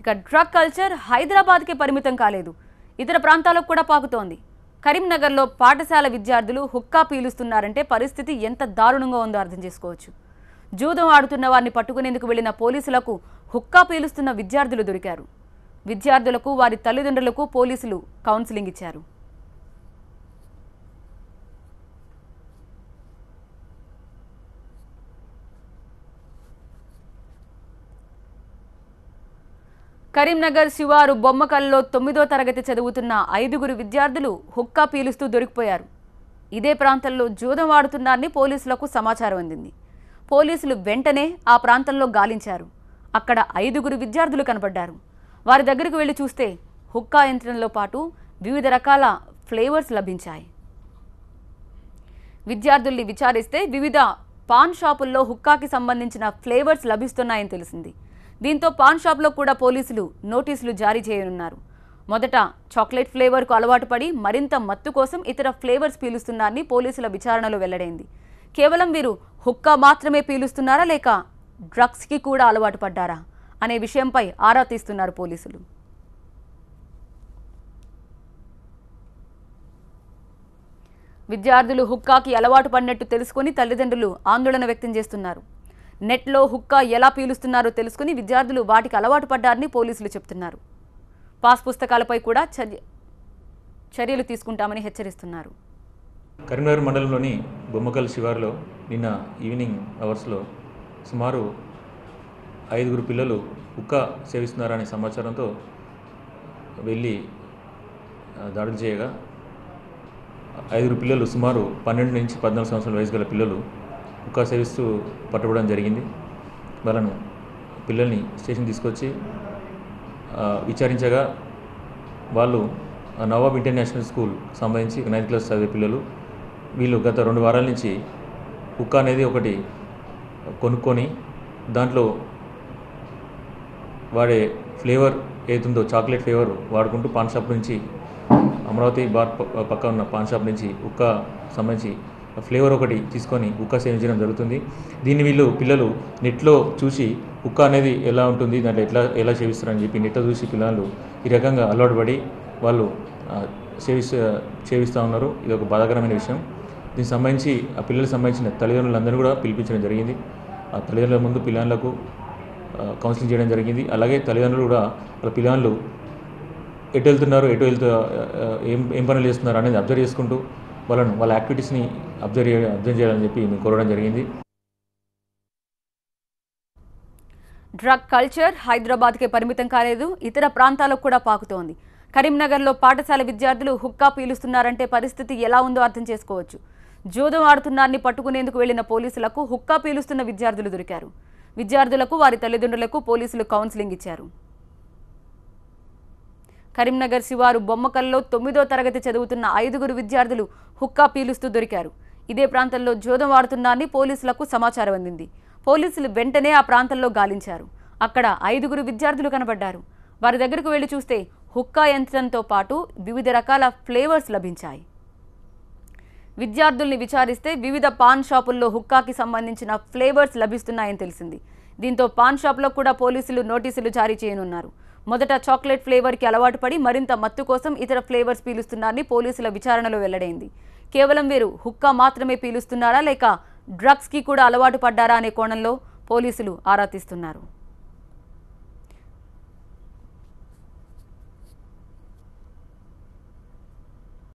ఇక drug culture హైదరాబాద్కే పరిమితం కాలేదు, ఇతర ప్రాంతాలకు కూడా పాకుతోంది. కరీంనగర్లో పాఠశాల విద్యార్థులు హుక్కా పీలుస్తున్నారంటే పరిస్థితి ఎంత దారుణంగా ఉందో అర్థం చేసుకోవచ్చు. జూదం ఆడుతున్న వారిని పట్టుకునేందుకు వెళ్లిన పోలీసులకు హుక్కా పీలుస్తున్న విద్యార్థులు దొరికారు. విద్యార్థులకు వారి తల్లిదండ్రులకు పోలీసులు కౌన్సిలింగ్ ఇచ్చారు. కరీంనగర్ శివారు బొమ్మకల్లో 9వ తరగతి చదువుతున్న 5గురు విద్యార్థులు హుక్కా పీలుస్తూ దొరికిపోయారు. ఇదే ప్రాంతంలో జూదం ఆడుతున్నారని పోలీసులకు సమాచారం అందింది. పోలీసులు వెంటనే ఆ ప్రాంతంలో గాలించారు. అక్కడ 5గురు విద్యార్థులు కనపడ్డారు. వారి దగ్గరకు వెళ్లి చూస్తే హుక్కా యంత్రంలో పాటు వివిధ రకాల ఫ్లేవర్స్ లభించాయి. విద్యార్థుల్ని విచారిస్తే వివిధ పాన్ షాపుల్లో హుక్కాకి సంబంధించిన ఫ్లేవర్స్ లభిస్తున్నాయని తెలిసింది. దీంతో పాన్ షాప్లో కూడా పోలీసులు నోటీసులు జారీ చేయనున్నారు. మొదట చాక్లెట్ ఫ్లేవర్కు అలవాటు పడి మరింత మత్తు కోసం ఇతర ఫ్లేవర్స్ పీలుస్తున్నారని పోలీసుల విచారణలో వెల్లడైంది. కేవలం వీరు హుక్కా మాత్రమే పీలుస్తున్నారా లేక డ్రగ్స్కి కూడా అలవాటు పడ్డారా అనే విషయంపై ఆరా తీస్తున్నారు పోలీసులు. విద్యార్థులు హుక్కాకి అలవాటు పడినట్టు తెలుసుకుని తల్లిదండ్రులు ఆందోళన వ్యక్తం చేస్తున్నారు. నెట్లో హుక్కా ఎలా పీలుస్తున్నారో తెలుసుకుని విద్యార్థులు వాటికి అలవాటు పడ్డారని పోలీసులు చెబుతున్నారు. పాస్ పుస్తకాలపై కూడా చర్యలు తీసుకుంటామని హెచ్చరిస్తున్నారు. కరీంనగర్ మండలంలోని బొమ్మకల్ శివారులో నిన్న ఈవినింగ్ అవర్స్లో సుమారు 5గురు పిల్లలు హుక్కా సేవిస్తున్నారనే సమాచారంతో వెళ్ళి దాడులు చేయగా 5గురు పిల్లలు సుమారు 12 నుంచి 14 సంవత్సరాల వయసు గల పిల్లలు హుక్కా సేవిస్తూ పట్టుకోవడం జరిగింది. వాళ్ళను పిల్లల్ని స్టేషన్ తీసుకొచ్చి విచారించగా వాళ్ళు నవాబ్ ఇంటర్నేషనల్ స్కూల్ సంబంధించి 9th క్లాస్ చదివే పిల్లలు. వీళ్ళు గత 2 వారాల నుంచి హుక్కా అనేది ఒకటి కొనుక్కొని దాంట్లో వాడే ఫ్లేవర్ ఏతుందో చాక్లెట్ ఫ్లేవర్ వాడుకుంటూ పాన్ షాప్ నుంచి అమరావతి బార్ పక్క ఉన్న పాన్ షాప్ నుంచి హుక్కా సంబంధించి ఫ్లేవర్ ఒకటి తీసుకొని హుక్కా సేవించడం జరుగుతుంది. దీన్ని వీళ్ళు పిల్లలు నెట్లో చూసి హుక్కా అనేది ఎలా ఉంటుంది, దాంట్లో ఎలా సేవిస్తారని చెప్పి నెట్లో చూసి పిల్లలు ఈ రకంగా అలవాటు పడి వాళ్ళు సేవిస్తూ ఉన్నారు. ఇది ఒక బాధాకరమైన విషయం. దీనికి సంబంధించి ఆ పిల్లలకు సంబంధించిన తల్లిదండ్రులందరూ కూడా పిలిపించడం జరిగింది. ఆ తల్లిదండ్రుల ముందు పిల్లలకు కౌన్సిలింగ్ చేయడం జరిగింది. అలాగే తల్లిదండ్రులు కూడా వాళ్ళ పిల్లలు ఎటు వెళ్తున్నారు, ఏం పనులు చేస్తున్నారు అనేది అబ్జర్వ్ చేసుకుంటూ వాళ్ళ యాక్టివిటీస్ని అబ్జర్వ్ చేయాలని చెప్పి మేము కోరడం జరిగింది. డ్రగ్ కల్చర్ హైదరాబాద్కే పరిమితం కాలేదు, ఇతర ప్రాంతాలకు కూడా పాకుతోంది. కరీంనగర్లో పాఠశాల విద్యార్థులు హుక్కా పీలుస్తున్నారంటే పరిస్థితి ఎలా ఉందో అర్థం చేసుకోవచ్చు. జూదం ఆడుతున్నారని పట్టుకునేందుకు వెళ్లిన పోలీసులకు హుక్కా పీలుస్తున్న విద్యార్థులు దొరికారు. విద్యార్థులకు వారి తల్లిదండ్రులకు పోలీసులు కౌన్సిలింగ్ ఇచ్చారు. కరీంనగర్ శివారు బొమ్మకల్లో 9వ తరగతి చదువుతున్న 5గురు విద్యార్థులు హుక్కా పీలుస్తూ దొరికారు. ఇదే ప్రాంతంలో జూదం ఆడుతున్నారని పోలీసులకు సమాచారం అందింది. పోలీసులు వెంటనే ఆ ప్రాంతంలో గాలించారు. అక్కడ 5గురు విద్యార్థులు కనబడ్డారు. వారి దగ్గరకు వెళ్లి చూస్తే హుక్కా యంత్రంతో పాటు వివిధ రకాల ఫ్లేవర్స్ లభించాయి. విద్యార్థుల్ని విచారిస్తే వివిధ పాన్ షాపుల్లో హుక్కాకి సంబంధించిన ఫ్లేవర్స్ లభిస్తున్నాయని తెలిసింది. దీంతో పాన్ షాప్లో కూడా పోలీసులు నోటీసులు జారీ చేయనున్నారు. మొదట చాక్లెట్ ఫ్లేవర్కి అలవాటు పడి మరింత మత్తు కోసం ఇతర ఫ్లేవర్స్ పీలుస్తున్నారని పోలీసుల విచారణలో వెల్లడైంది. కేవలం వీరు హుక్కా మాత్రమే పీలుస్తున్నారా లేక డ్రగ్స్కి కూడా అలవాటు పడ్డారా అనే కోణంలో పోలీసులు ఆరా తీస్తున్నారు.